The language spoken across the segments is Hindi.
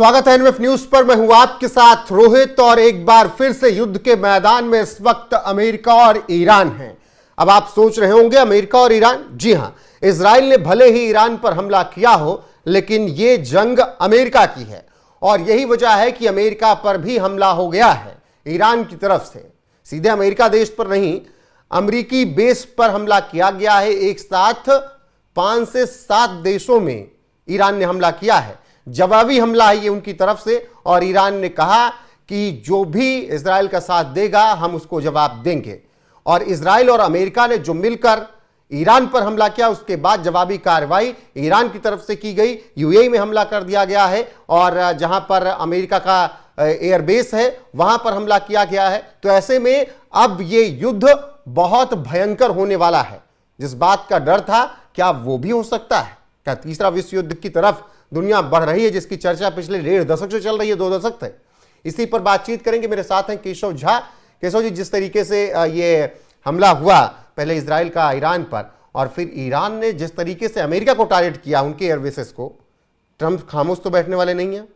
स्वागत है एनएफ न्यूज पर। मैं हूं आपके साथ रोहित और एक बार फिर से युद्ध के मैदान में इस वक्त अमेरिका और ईरान हैं। अब आप सोच रहे होंगे अमेरिका और ईरान, जी हां, इजराइल ने भले ही ईरान पर हमला किया हो लेकिन यह जंग अमेरिका की है और यही वजह है कि अमेरिका पर भी हमला हो गया है ईरान की तरफ से। सीधे अमेरिका देश पर नहीं, अमेरिकी बेस पर हमला किया गया है। एक साथ 5 से 7 देशों में ईरान ने हमला किया है। जवाबी हमला है ये उनकी तरफ से और ईरान ने कहा कि जो भी इजराइल का साथ देगा हम उसको जवाब देंगे। और इजराइल और अमेरिका ने जो मिलकर ईरान पर हमला किया उसके बाद जवाबी कार्रवाई ईरान की तरफ से की गई। यूएई में हमला कर दिया गया है और जहां पर अमेरिका का एयरबेस है वहां पर हमला किया गया है। तो ऐसे में अब ये युद्ध बहुत भयंकर होने वाला है। जिस बात का डर था क्या वो भी हो सकता है? क्या तीसरा विश्व युद्ध की तरफ दुनिया बढ़ रही है, जिसकी चर्चा पिछले 1.5 दशक से चल रही है, 2 दशक से? इसी पर बातचीत करेंगे। मेरे साथ हैं केशव झा। केशव जी, जिस तरीके से ये हमला हुआ पहले इजराइल का ईरान पर और फिर ईरान ने जिस तरीके से अमेरिका को टारगेट किया, उनके एयरबेसेस को, ट्रंप खामोश तो बैठने वाले नहीं है।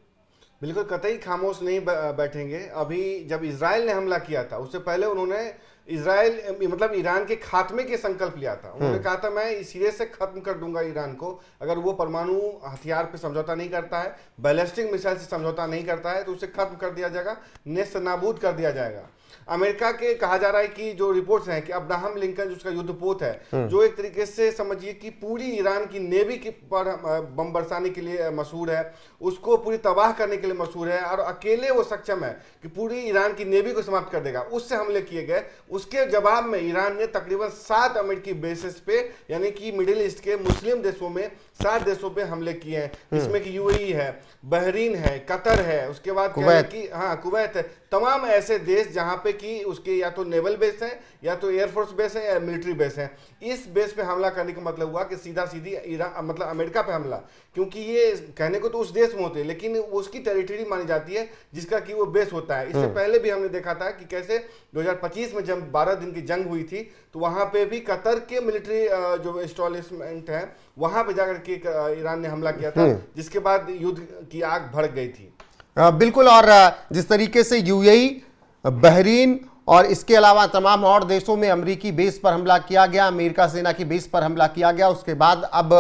बिल्कुल कतई खामोश नहीं बैठेंगे। अभी जब इजराइल ने हमला किया था उससे पहले उन्होंने इजराइल मतलब ईरान के खात्मे के संकल्प लिया था। उन्होंने कहा था मैं इस सिरे से खत्म कर दूंगा ईरान को, अगर वो परमाणु हथियार पे समझौता नहीं करता है, बैलिस्टिक मिसाइल से समझौता नहीं करता है तो उसे खत्म कर दिया जाएगा, नेस्त नाबूद कर दिया जाएगा। अमेरिका के कहा जा रहा है कि जो रिपोर्ट्स हैं कि अब्राहम लिंकन जो उसका युद्धपोत है, जो एक तरीके से समझिए कि पूरी ईरान की नेवी के पर बम बरसाने के लिए मशहूर है, उसको पूरी तबाह करने के लिए मशहूर है और अकेले वो सक्षम है कि पूरी ईरान की नेवी को समाप्त कर देगा, उससे हमले किए गए। उसके जवाब में ईरान ने तकरीबन 7 अमेरिकी बेसिस पे यानी कि मिडिल ईस्ट के मुस्लिम देशों में 7 देशों पे हमले किए हैं, जिसमें कि यूएई है, बहरीन है, कतर है, उसके बाद कुवैत है, तमाम ऐसे देश जहां पे कि उसके या तो नेवल बेस है या तो एयरफोर्स बेस है या मिलिट्री बेस है। इस बेस पे हमला करने का मतलब हुआ कि सीधा सीधी ईरान मतलब अमेरिका पे हमला, क्योंकि ये कहने को तो उस देश में होते हैं लेकिन उसकी टेरिटरी मानी जाती है जिसका कि वो बेस होता है। इससे पहले भी हमने देखा था कि कैसे 2025 में जब 12 दिन की जंग हुई थी तो वहां पे भी कतर के मिलिट्री जो एस्टैब्लिशमेंट है वहां पे जाकर के ईरान ने हमला किया था, जिसके बाद युद्ध की आग भड़क गई थी। बिल्कुल। और जिस तरीके से यूएई, बहरीन और इसके अलावा तमाम और देशों में अमेरिकी बेस पर हमला किया गया, अमेरिका सेना की बेस पर हमला किया गया, उसके बाद अब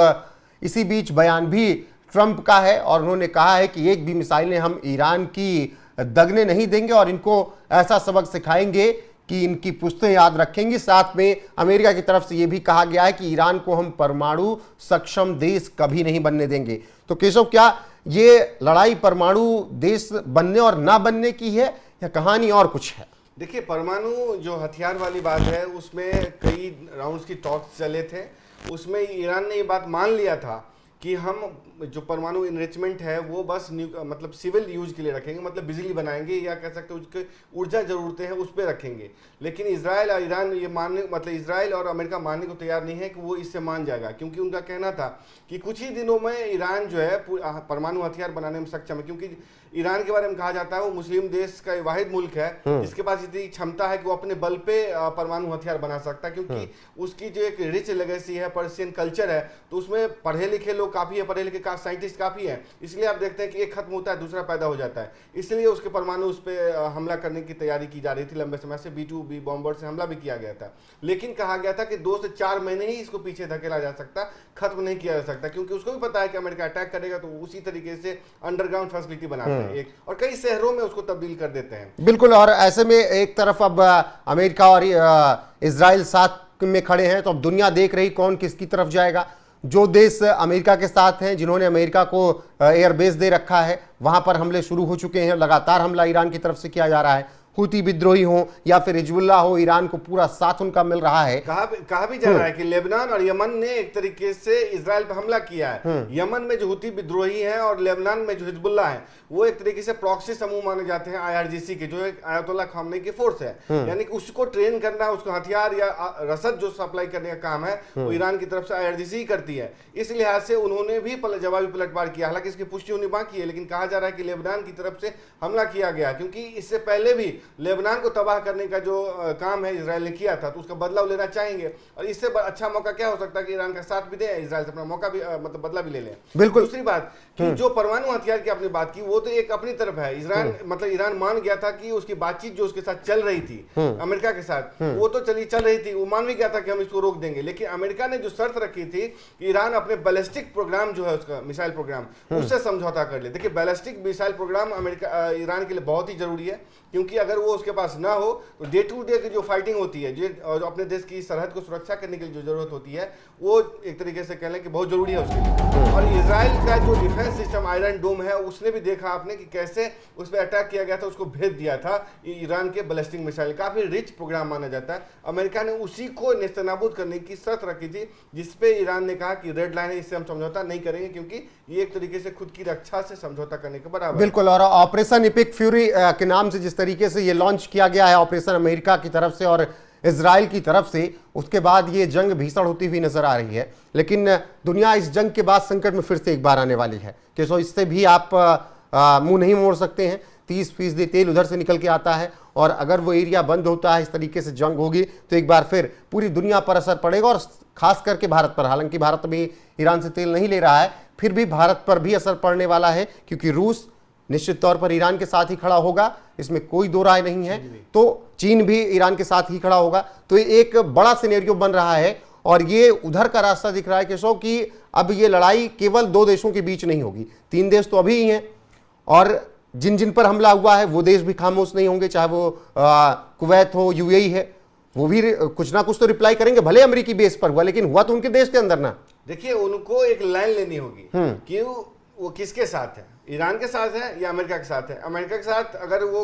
इसी बीच बयान भी ट्रंप का है और उन्होंने कहा है कि एक भी मिसाइलें हम ईरान की दगने नहीं देंगे और इनको ऐसा सबक सिखाएंगे कि इनकी पुश्तें याद रखेंगी। साथ में अमेरिका की तरफ से यह भी कहा गया है कि ईरान को हम परमाणु सक्षम देश कभी नहीं बनने देंगे। तो केशव, क्या ये लड़ाई परमाणु देश बनने और ना बनने की है या कहानी और कुछ है? देखिए, परमाणु जो हथियार वाली बात है उसमें कई राउंड्स की टॉक्स चले थे। उसमें ईरान ने ये बात मान लिया था कि हम जो परमाणु इनरिचमेंट है वो बस मतलब सिविल यूज के लिए रखेंगे, मतलब बिजली बनाएंगे या कह सकते हैं उसके ऊर्जा जरूरतें हैं उस पर रखेंगे। लेकिन इजराइल और ईरान ये मानने मतलब इजराइल और अमेरिका मानने को तैयार नहीं है कि वो इससे मान जाएगा, क्योंकि उनका कहना था कि कुछ ही दिनों में ईरान जो है परमाणु हथियार बनाने में सक्षम है। क्योंकि ईरान के बारे में कहा जाता है वो मुस्लिम देश का वाहिद मुल्क है जिसके पास इतनी क्षमता है कि वो अपने बल पे परमाणु हथियार बना सकता है, क्योंकि उसकी जो एक रिच लेगेसी है, पर्शियन कल्चर है, तो उसमें पढ़े लिखे लोग काफी है, पढ़े लिखे साइंटिस्ट काफी है। इसलिए आप देखते हैं कि एक खत्म होता है दूसरा पैदा हो जाता है। इसलिए उसके परमाणु उस पर हमला करने की तैयारी की जा रही थी लंबे समय से। B-2B बॉम्बर से हमला भी किया गया था, लेकिन कहा गया था कि 2 से 4 महीने ही इसको पीछे धकेला जा सकता, खत्म नहीं किया जा सकता, क्योंकि उसको भी पता है कि अमेरिका अटैक करेगा तो उसी तरीके से अंडरग्राउंड फैसिलिटी बनाते हैं एक, और कई शहरों में उसको तब्दील कर देते हैं। बिल्कुल। और ऐसे में एक तरफ अब अमेरिका और इजराइल साथ में खड़े हैं, तो अब दुनिया देख रही कौन किसकी तरफ जाएगा। जो देश अमेरिका के साथ हैं, जिन्होंने अमेरिका को एयरबेस दे रखा है, वहां पर हमले शुरू हो चुके हैं। लगातार हमला ईरान की तरफ से किया जा रहा है। हुती विद्रोही हो या फिर हिजबुल्लाह हो, ईरान को पूरा साथ उनका मिल रहा है। कहा भी जा रहा है कि लेबनान और यमन ने एक तरीके से इजराइल पर हमला किया है। यमन में जो हुती विद्रोही हैं और लेबनान में जो हिजबुल्लाह है वो एक तरीके से प्रॉक्सी समूह माने जाते हैं IRGC के, जो एक आयतुल्लाह खामनेई की फोर्स है। यानी कि उसको ट्रेन करना, उसको हथियार या रसद जो सप्लाई करने का काम है वो ईरान की तरफ से IRGC ही करती है। इस लिहाज से उन्होंने भी जवाबी पलटवार किया। हालांकि इसकी पुष्टि होनी बाकी है, लेकिन कहा जा रहा है कि लेबनान की तरफ से हमला किया गया, क्योंकि इससे पहले भी लेबनान को तबाह करने का जो काम है इसराइल ने किया था, तो उसका बदला लेना चाहेंगे। और इससे अच्छा मौका क्या हो सकता है कि ईरान का साथ भी दे, इसराइल से अपना मौका भी मतलब बदला भी ले लें। बिल्कुल। दूसरी बात कि जो परमाणु हथियार की आपने बात की, वो तो एक अपनी तरफ है। ईरान मान गया था कि उसकी बातचीत जो उसके साथ चल रही थी अमेरिका के साथ, वो तो चल रही थी, वो मान भी गया था कि हम इसको रोक देंगे। लेकिन अमेरिका ने जो शर्त रखी थी कि ईरान अपने बैलिस्टिक प्रोग्राम जो है, उसका मिसाइल प्रोग्राम, उससे समझौता कर ले। देखिए, बैलिस्टिक मिसाइल प्रोग्राम ईरान के लिए बहुत ही जरूरी है, क्योंकि अगर वो उसके पास ना हो तो डे टू डे की जो फाइटिंग होती है, जो अपने देश की सरहद को सुरक्षा करने के लिए जो जरूरत होती है, वो एक तरीके से कह लें कि बहुत जरूरी है उसके लिए। और इजराइल का जो डिफेंस सिस्टम आयरन डोम है, उसने भी देखा आपने कि कैसे उस पर अटैक किया गया था, उसको भेज दिया था ईरान के बैलिस्टिक मिसाइल। काफी रिच प्रोग्राम माना जाता है। अमेरिका ने उसी को नेस्तनाबूद करने की शर्त रखी थी, जिसपे ईरान ने कहा कि रेड लाइन है, इससे हम समझौता नहीं करेंगे, क्योंकि ये एक तरीके से खुद की रक्षा से समझौता करने के बराबर। बिल्कुल। और ऑपरेशन इपिक फ्यूरी के नाम से जिस तरीके से ये लॉन्च किया गया है, ऑपरेशन अमेरिका की तरफ से और इजराइल की तरफ से, उसके बाद ये जंग भीषण होती हुई नजर आ रही है। लेकिन दुनिया इस जंग के बाद संकट में फिर से एक बार आने वाली है कि सो इससे भी आप मुंह नहीं मोड़ सकते हैं। 30% तेल उधर से निकल के आता है, और अगर वो एरिया बंद होता है, इस तरीके से जंग होगी, तो एक बार फिर पूरी दुनिया पर असर पड़ेगा, और खास करके भारत पर। हालांकि भारत भी ईरान से तेल नहीं ले रहा है, फिर भी भारत पर भी असर पड़ने वाला है, क्योंकि रूस निश्चित तौर पर ईरान के साथ ही खड़ा होगा, इसमें कोई दो राय नहीं है। तो चीन भी ईरान के साथ ही खड़ा होगा। तो एक बड़ा सिनेरियो बन रहा है, और ये उधर का रास्ता दिख रहा है केशव कि अब ये लड़ाई केवल 2 देशों के बीच नहीं होगी, 3 देश तो अभी ही हैं, और जिन जिन पर हमला हुआ है वो देश भी खामोश नहीं होंगे, चाहे वो कुवैत हो, यूएई है, वो भी कुछ ना कुछ तो रिप्लाई करेंगे। भले अमेरिकी बेस पर हुआ, लेकिन हुआ तो उनके देश के अंदर ना। देखिए, उनको एक लाइन लेनी होगी कि वो किसके साथ है, ईरान के साथ है या अमेरिका के साथ है। अमेरिका के साथ अगर वो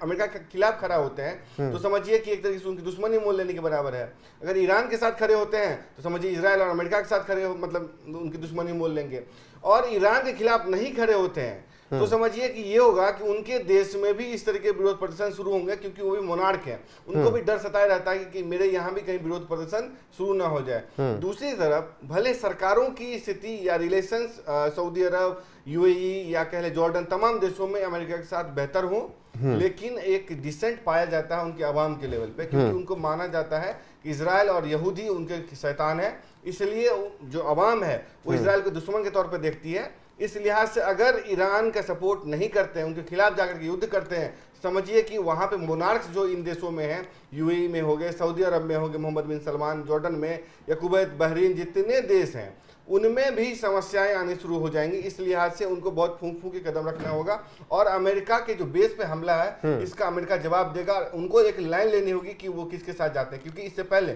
अमेरिका के खिलाफ खड़ा होते हैं, तो समझिए कि एक तरीके से उनकी दुश्मनी मोल लेने के बराबर है। अगर ईरान के साथ खड़े होते हैं, तो समझिए इजराइल और अमेरिका के साथ खड़े मतलब उनकी दुश्मनी मोल लेंगे। और ईरान के खिलाफ नहीं खड़े होते हैं, तो समझिए कि ये होगा कि उनके देश में भी इस तरह के विरोध प्रदर्शन शुरू होंगे, क्योंकि वो भी मोनार्क है, उनको भी डर सताया रहता है कि मेरे यहाँ भी कहीं विरोध प्रदर्शन शुरू ना हो जाए। दूसरी तरफ भले सरकारों की स्थिति या रिलेशंस सऊदी अरब, यूएई या कह ले जॉर्डन, तमाम देशों में अमेरिका के साथ बेहतर हो, लेकिन एक डिसेंट पाया जाता है उनके अवाम के लेवल पे, क्योंकि उनको माना जाता है कि इजराइल और यहूदी उनके शैतान है। इसलिए जो अवाम है वो इजराइल को दुश्मन के तौर पर देखती है। इस लिहाज से अगर ईरान का सपोर्ट नहीं करते हैं, उनके खिलाफ जाकर के युद्ध करते हैं, समझिए कि वहां पे मोनार्क्स जो इन देशों में हैं, यूएई में हो गए, सऊदी अरब में हो गए मोहम्मद बिन सलमान, जॉर्डन में, या कुवैत, बहरीन, जितने देश हैं उनमें भी समस्याएं आनी शुरू हो जाएंगी। इस लिहाज से उनको बहुत फूंक फूंक के कदम रखना होगा, और अमेरिका के जो बेस पे हमला है इसका अमेरिका जवाब देगा। उनको एक लाइन लेनी होगी कि वो किसके साथ जाते हैं, क्योंकि इससे पहले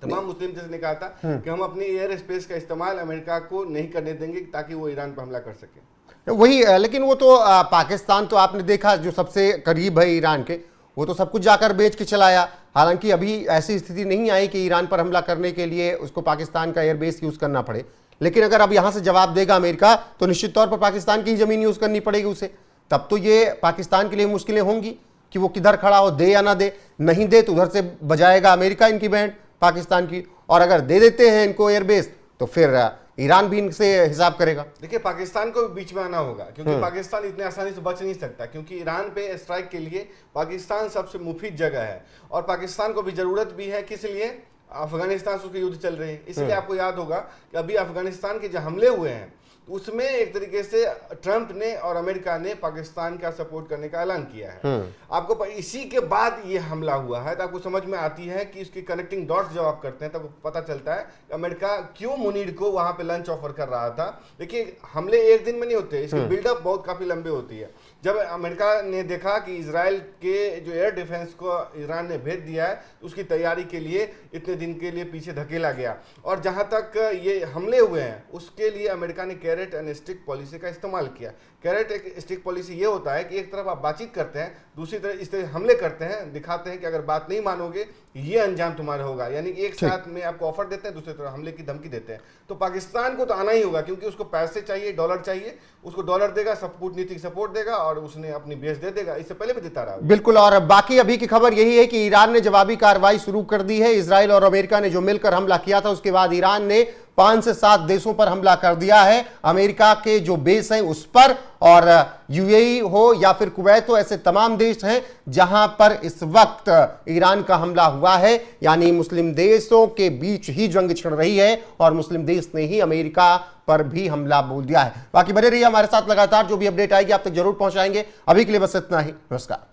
तमाम मुस्लिम देश ने कहा था कि हम अपनी एयर स्पेस का इस्तेमाल अमेरिका को नहीं करने देंगे, ताकि वो ईरान पर हमला कर सके। वही, लेकिन वो तो पाकिस्तान तो आपने देखा जो सबसे करीब है ईरान के, वो तो सब कुछ जाकर बेच के चलाया। हालांकि अभी ऐसी स्थिति नहीं आई कि ईरान पर हमला करने के लिए उसको पाकिस्तान का एयरबेस यूज करना पड़े, लेकिन अगर अब यहां से जवाब देगा अमेरिका, तो निश्चित तौर पर पाकिस्तान की ही जमीन यूज करनी पड़ेगी उसे। तब तो ये पाकिस्तान के लिए मुश्किलें होंगी कि वो किधर खड़ा हो, दे या ना दे। नहीं दे तो उधर से बजाएगा अमेरिका इनकी बैंड पाकिस्तान की, और अगर दे देते हैं इनको एयरबेस, तो फिर ईरान भी इनसे हिसाब करेगा। देखिए, पाकिस्तान को भी बीच में आना होगा, क्योंकि पाकिस्तान इतने आसानी से बच नहीं सकता, क्योंकि ईरान पे स्ट्राइक के लिए पाकिस्तान सबसे मुफीद जगह है, और पाकिस्तान को भी जरूरत भी है। किस लिए? अफगानिस्तान से उसके युद्ध चल रहे हैं। इसलिए आपको याद होगा कि अभी अफगानिस्तान के जो हमले हुए हैं, उसमें एक तरीके से ट्रंप ने और अमेरिका ने पाकिस्तान का सपोर्ट करने का ऐलान किया है। आपको इसी के बाद ये हमला हुआ है, तो आपको समझ में आती है कि इसकी कनेक्टिंग डॉट्स जब आप करते हैं, तब पता चलता है कि अमेरिका क्यों मुनीर को वहां पे लंच ऑफर कर रहा था। देखिए, हमले एक दिन में नहीं होते, इसकी बिल्डअप बहुत काफी लंबी होती है। जब अमेरिका ने देखा कि इजराइल के जो एयर डिफेंस को ईरान ने भेज दिया है, उसकी तैयारी के लिए इतने दिन के लिए पीछे धकेला गया, और जहां तक ये हमले हुए हैं उसके लिए अमेरिका ने कैरेट एंड स्टिक पॉलिसी का इस्तेमाल किया। कैरेट एक स्टिक पॉलिसी ये होता है कि एक तरफ आप बातचीत करते हैं, दूसरी तरफ इस तरह हमले करते हैं, दिखाते हैं कि अगर बात नहीं मानोगे ये अंजाम तुम्हारा होगा। यानी एक साथ में आपको ऑफर देते हैं, दूसरी तरफ हमले की धमकी देते हैं। तो पाकिस्तान को तो आना ही होगा, क्योंकि उसको पैसे चाहिए, डॉलर चाहिए, उसको डॉलर देगा, सब कूटनीतिक सपोर्ट देगा, और उसने अपनी बेस दे देगा। इससे पहले भी देता रहा। बिल्कुल। और बाकी अभी की खबर यही है कि ईरान ने जवाबी कार्रवाई शुरू कर दी है। इजराइल और अमेरिका ने जो मिलकर हमला किया था, उसके बाद ईरान ने 5 से 7 देशों पर हमला कर दिया है, अमेरिका के जो बेस हैं उस पर, और यूएई हो या फिर कुवैत हो, ऐसे तमाम देश हैं जहां पर इस वक्त ईरान का हमला हुआ है। यानी मुस्लिम देशों के बीच ही जंग छिड़ रही है और मुस्लिम देश ने ही अमेरिका पर भी हमला बोल दिया है। बाकी बने रहिए हमारे साथ, लगातार जो भी अपडेट आएगी आप तक जरूर पहुंचाएंगे। अभी के लिए बस इतना ही, नमस्कार।